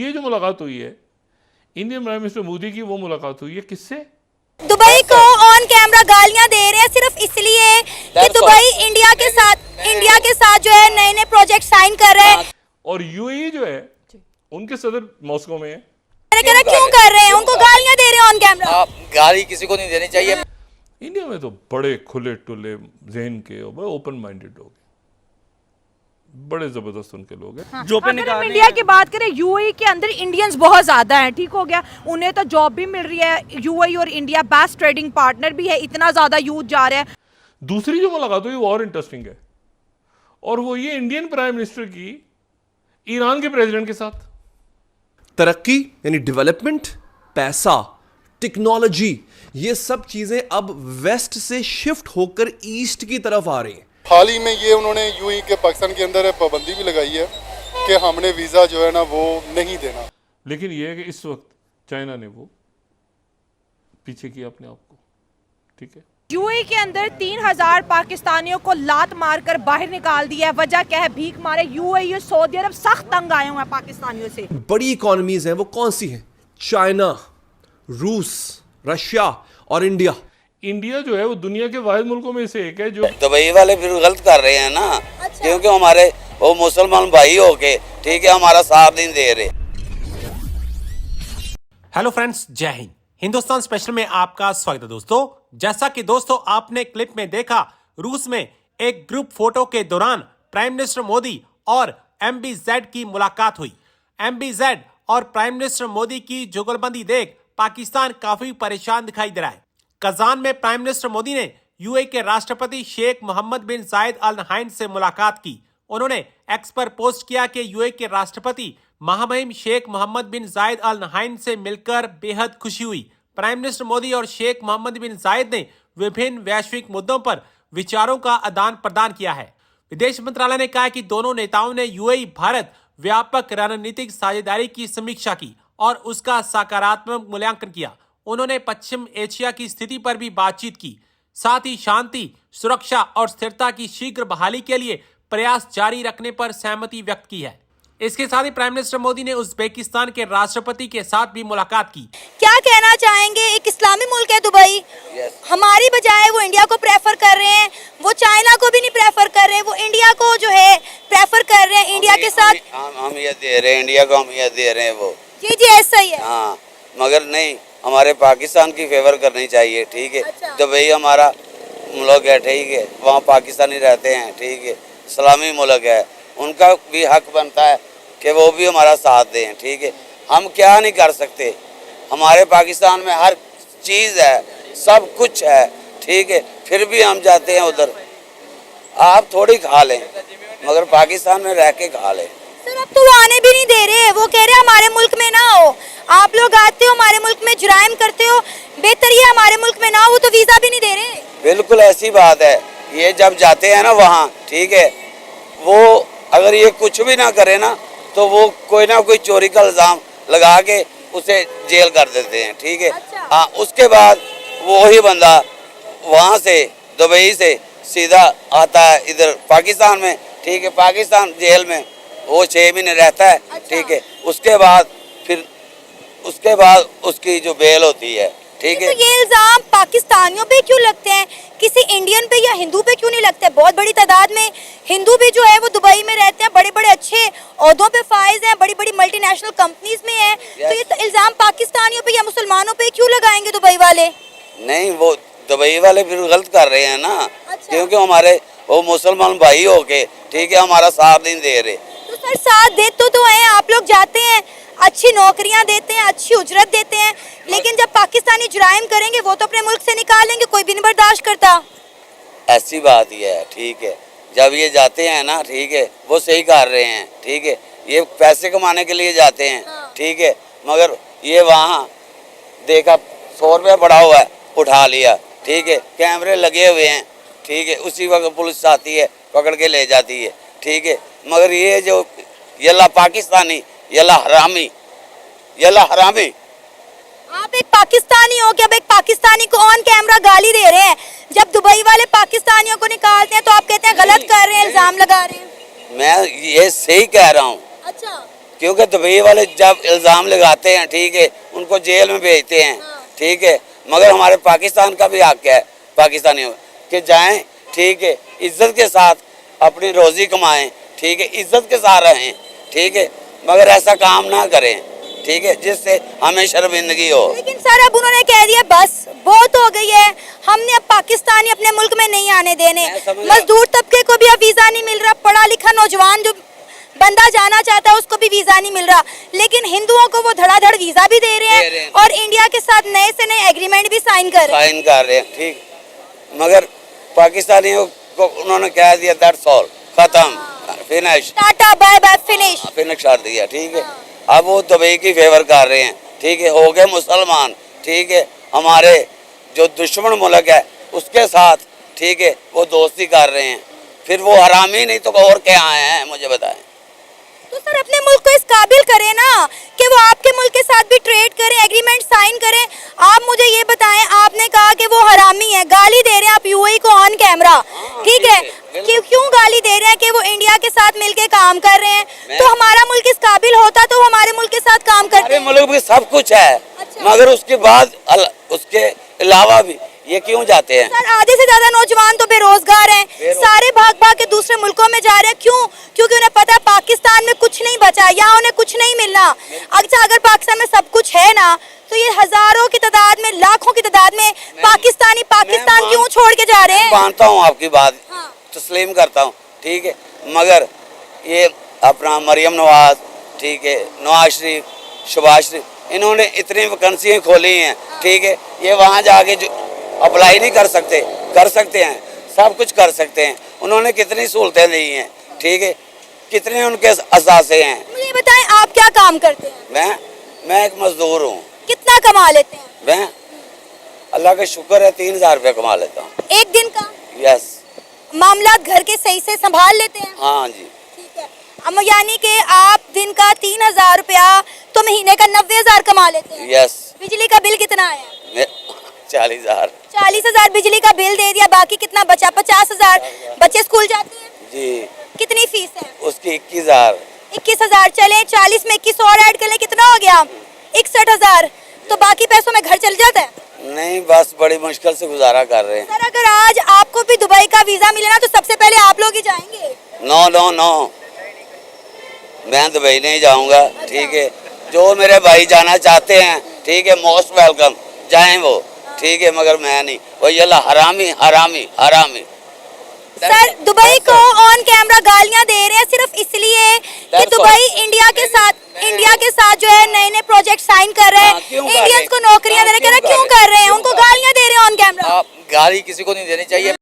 ये जो मुलाकात हुई है इंडियन प्राइम मिनिस्टर मोदी की, वो मुलाकात हुई है किससे? दुबई को ऑन कैमरा गालियां दे रहे हैं सिर्फ इसलिए कि दुबई इंडिया के साथ जो है नए नए प्रोजेक्ट साइन कर रहे हैं। और यूएई जो है उनके सदर मॉस्को में है। क्यों कर रहे हैं? उनको गालियां दे रहे हैं ऑन कैमरा। आप गाली किसी को नहीं देनी चाहिए। इंडिया में तो बड़े खुले टुले जहन के और बड़े ओपन माइंडेड लोग हैं, बड़े जबरदस्त उनके लोग हैं। जो अगर हम इंडिया की बात करें, यूएई के अंदर इंडियंस बहुत ज्यादा हैं, ठीक हो गया, उन्हें तो जॉब भी मिल रही है। यूएई और इंडिया बेस्ट ट्रेडिंग पार्टनर भी है, इतना ज्यादा यूथ जा रहा है। दूसरी जो मुलाकात हुई वो और इंटरेस्टिंग है, और वो ये इंडियन प्राइम मिनिस्टर की ईरान के प्रेसिडेंट के साथ। तरक्की यानी डेवलपमेंट, पैसा, टेक्नोलॉजी, ये सब चीजें अब वेस्ट से शिफ्ट होकर ईस्ट की तरफ आ रही हैं। हाल ही में ये उन्होंने यूएई के पाकिस्तान के अंदर पाबंदी भी लगाई है कि हमने वीज़ा जो है ना वो नहीं देना। लेकिन ये है कि इस वक्त चाइना ने वो पीछे किया अपने आप को, ठीक है। यूएई के अंदर 3000 पाकिस्तानियों को लात मारकर बाहर निकाल दिया है। वजह क्या है? भीख मारे। यूएई और सऊदी अरब सख्त तंग आए हुए हैं पाकिस्तानियों से। बड़ी इकोनॉमीज हैं, वो कौन सी हैं? चाइना, रूस, रशिया और इंडिया। इंडिया जो है वो दुनिया के वाहिद मुल्कों में से एक है जो दुबई वाले फिर गलत कर रहे हैं ना। क्योंकि हमारे वो मुसलमान भाई होके, ठीक है, हमारा साथ नहीं दे रहे। हेलो फ्रेंड्स, जय हिंद। हिंदुस्तान स्पेशल में आपका स्वागत है दोस्तों। जैसा कि दोस्तों आपने क्लिप में देखा, रूस में एक ग्रुप फोटो के दौरान प्राइम मिनिस्टर मोदी और MBZ की मुलाकात हुई। MBZ और प्राइम मिनिस्टर मोदी की जुगलबंदी देख पाकिस्तान काफी परेशान दिखाई दे रहा है। कजान में प्राइम मिनिस्टर मोदी ने यूएई के राष्ट्रपति शेख मोहम्मद बिन जायद अल नहायन से मुलाकात की। उन्होंने एक्स पर पोस्ट किया कि यूएई के राष्ट्रपति महामहिम शेख मोहम्मद बिन जायद अल नहायन से मिलकर बेहद खुशी हुई। प्राइम मिनिस्टर मोदी और शेख मोहम्मद बिन जायद ने विभिन्न वैश्विक मुद्दों पर विचारों का आदान प्रदान किया है। विदेश मंत्रालय ने कहा कि दोनों नेताओं ने यूएई भारत व्यापक रणनीतिक साझेदारी की समीक्षा की और उसका सकारात्मक मूल्यांकन किया। उन्होंने पश्चिम एशिया की स्थिति पर भी बातचीत की। साथ ही शांति, सुरक्षा और स्थिरता की शीघ्र बहाली के लिए प्रयास जारी रखने पर सहमति व्यक्त की है। इसके साथ ही प्राइम मिनिस्टर मोदी ने उज्बेकिस्तान के राष्ट्रपति के साथ भी मुलाकात की। क्या कहना चाहेंगे? एक इस्लामी मुल्क है दुबई, हमारी बजाय वो इंडिया को प्रेफर कर रहे हैं, वो चाइना को भी नहीं प्रेफर कर रहे हैं, वो इंडिया को जो है प्रेफर कर रहे हैं। इंडिया के साथ हम ये दे रहे हैं, इंडिया को हम ये दे रहे हैं। वो जी ऐसा ही है। हाँ, मगर नहीं, हमारे पाकिस्तान की फेवर करनी चाहिए, ठीक है। अच्छा। दुबई हमारा मुल्क है, ठीक है, वहाँ पाकिस्तानी रहते हैं, ठीक है, इस्लामी मुल्क है, उनका भी हक बनता है कि वो भी हमारा साथ दें, ठीक है। हम क्या नहीं कर सकते, हमारे पाकिस्तान में हर चीज़ है, सब कुछ है, ठीक है, फिर भी हम जाते हैं उधर। आप थोड़ी खा लें, मगर पाकिस्तान में रह के खा लें। सर अब तो वो आने भी नहीं दे रहे, वो कह रहे हैं हमारे मुल्क में ना हो, आप लोग आते हो हमारे मुल्क में जुराइम करते हो, बेहतर ये हमारे मुल्क में ना हो, वो तो वीजा भी नहीं दे रहे। बिल्कुल ऐसी बात है। ये जब जाते हैं ना वहाँ, ठीक है, वो अगर ये कुछ भी ना करे ना तो वो कोई ना कोई चोरी का इल्जाम लगा के उसे जेल कर देते हैं, ठीक है। अच्छा। हाँ, उसके बाद वही बंदा वहाँ से दुबई से सीधा आता है इधर पाकिस्तान में, ठीक है, पाकिस्तान जेल में वो 6 महीने रहता है, ठीक है। उसके बाद उसकी जो बेल होती है, ठीक है। तो ये इल्जाम पाकिस्तानियों पे क्यों लगते हैं, किसी इंडियन पे या हिंदू पे क्यों नहीं लगते? बहुत बड़ी तादाद में हिंदू भी जो है वो दुबई में रहते हैं, बड़े बड़े अच्छे ओहदों पे फाइज हैं, बड़ी बड़ी मल्टीनेशनल कंपनीज में हैं। तो ये तो इल्जाम पाकिस्तानियों पे या मुसलमानों पे क्यों लगाएंगे दुबई वाले? नहीं, वो दुबई वाले फिर गलत कर रहे हैं ना। अच्छा। क्योंकि हमारे वो मुसलमान भाई होके, ठीक है, हमारा साथ नहीं दे रहे। तो सर साथ देते तो हैं, आप लोग जाते हैं, अच्छी नौकरियां देते हैं, अच्छी उजरत देते हैं, लेकिन जब पाकिस्तानी जुराइम करेंगे वो तो अपने मुल्क से निकालेंगे, कोई भी नहीं बर्दाश्त करता। ऐसी बात ही है, ठीक है। जब ये जाते हैं ना, ठीक है, वो सही कर रहे हैं, ठीक है, ये पैसे कमाने के लिए जाते हैं, ठीक है, मगर ये वहाँ देखा 100 रुपया पड़ा हुआ है, उठा लिया, ठीक है, कैमरे लगे हुए हैं, ठीक है, उसी वक्त पुलिस आती है, पकड़ के ले जाती है, ठीक है। मगर ये जो यल्ला पाकिस्तानी, यल्ला हरामी, यल्ला हरामी। आप एक पाकिस्तानी हो कि अब एक पाकिस्तानी को ऑन कैमरा गाली दे रहे हैं, जब दुबई वाले पाकिस्तानियों को निकालते हैं तो आप कहते हैं गलत कर रहे हैं, इल्जाम लगा रहे हैं। मैं ये सही कह रहा हूँ। अच्छा। क्योंकि दुबई वाले जब इल्ज़ाम लगाते हैं, ठीक है, उनको जेल में भेजते हैं, ठीक है, मगर हमारे पाकिस्तान का भी हक है पाकिस्तानियों कि जाएं, ठीक है, इज्जत के साथ अपनी रोज़ी कमाएं, ठीक है, इज्जत के साथ रहें, ठीक है, मगर ऐसा काम ना करें, ठीक है, जिससे हमें शर्मिंदगी हो। लेकिन सर अब उन्होंने कह दिया बस बहुत हो गई है, हमने अब पाकिस्तानी अपने मुल्क में नहीं आने देने। मैं समझ रहा- मजदूर तबके को भी अब वीजा नहीं मिल रहा, पढ़ा लिखा नौजवान जो बंदा जाना चाहता है उसको भी वीजा नहीं मिल रहा, लेकिन हिंदुओं को वो धड़ाधड़ वीजा भी दे रहे दे रहे हैं हैं। और इंडिया के साथ नए से नए एग्रीमेंट भी साइन कर रहे हैं। साइन कर रहे हैं, ठीक, मगर पाकिस्तानियों को उन्होंने कह दिया दैट्स ऑल, खत्म, finish, tata bye bye finish. Finish कर दिया, ठीक है। अब वो दुबई की फेवर कर रहे हैं, ठीक है, हो गए मुसलमान, ठीक है, हमारे जो दुश्मन मुल्क है उसके साथ, ठीक है, वो दोस्ती कर रहे हैं, फिर वो हरामी नहीं तो और क्या हैं, मुझे बताएं। तो सर अपने मुल्क को इस काबिल करें ना कि वो आपके मुल्क के साथ भी ट्रेड करें, एग्रीमेंट साइन करें। आप मुझे ये बताएं, आपने कहा कि वो हरामी है, गाली दे रहे हैं आप यूएई को ऑन कैमरा, ठीक है, क्यों गाली दे रहे हैं कि वो इंडिया के साथ मिलके काम कर रहे हैं? तो हमारा मुल्क इस काबिल होता तो हमारे मुल्क के साथ काम करते। हमारे मुल्क में सब कुछ है, अच्छा। मगर उसके बाद उसके अलावा भी ये क्यों जाते हैं? सर आधे से ज्यादा नौजवान तो बेरोजगार हैं, सारे भाग भाग के दूसरे मुल्कों में जा रहे हैं, क्यों? क्योंकि उन्हें पता है पाकिस्तान में कुछ नहीं बचा, यहाँ उन्हें कुछ नहीं मिलना। अच्छा अगर पाकिस्तान में सब कुछ है ना, तो ये हजारों की तादाद में, लाखों की तादाद में पाकिस्तानी पाकिस्तान क्यों छोड़ के जा रहे हैं? मानता हूँ आपकी बात, हाँ। तस्लीम करता हूँ, ठीक है, मगर ये अपना मरियम नवाज, ठीक है, नवाज शरीफ, शहबाज शरीफ, इन्होंने इतनी वैकेंसियाँ खोली हैं, ठीक है, ये वहाँ जाके जो अप्लाई नहीं कर सकते हैं, सब कुछ कर सकते हैं। उन्होंने कितनी सहूलतें दी हैं, ठीक है, कितने उनके असासे हैं। मुझे बताएं आप क्या काम करते हैं? मैं एक मजदूर हूँ। कितना कमा लेते हैं? मैं अल्लाह का शुक्र है 3000 रुपये कमा लेता हूँ। एक दिन का? यस। मामलात घर के सही से संभाल लेते हैं? हाँ जी। ठीक है, अब यानी कि आप दिन का 3000 रुपया तो महीने का 90,000 कमा लेते हैं? यस। बिजली का बिल कितना आया? 40,000। 40,000 बिजली का बिल दे दिया, बाकी कितना बचा? 50,000। बच्चे स्कूल जाते हैं? जी। कितनी फीस है उसकी? 21,000। 21,000। चले 40 में 21 और ऐड कर ले, कितना हो गया? 61,000। तो बाकी पैसों में घर चल जाता है? नहीं, बस बड़ी मुश्किल से गुजारा कर रहे हैं। सर अगर आज आपको भी दुबई का वीजा मिले ना तो सबसे पहले आप लोग ही जाएंगे? नो नो नो, मैं दुबई नहीं जाऊंगा, ठीक है, जो मेरे भाई जाना चाहते हैं, ठीक है, मोस्ट वेलकम, जाएं वो, ठीक है, मगर मैं नहीं। वो ये हरामी हरामी हरामी। सर दुबई को ऑन कैमरा गालियां दे रहे हैं सिर्फ इसलिए कि दुबई इंडिया के साथ जो है नए नए प्रोजेक्ट साइन कर रहे हैं, इंडियंस को नौकरियां दे रहे हैं। क्यों कर रहे हैं? उनको गालियां दे रहे हैं ऑन कैमरा। गाली किसी को नहीं देनी चाहिए।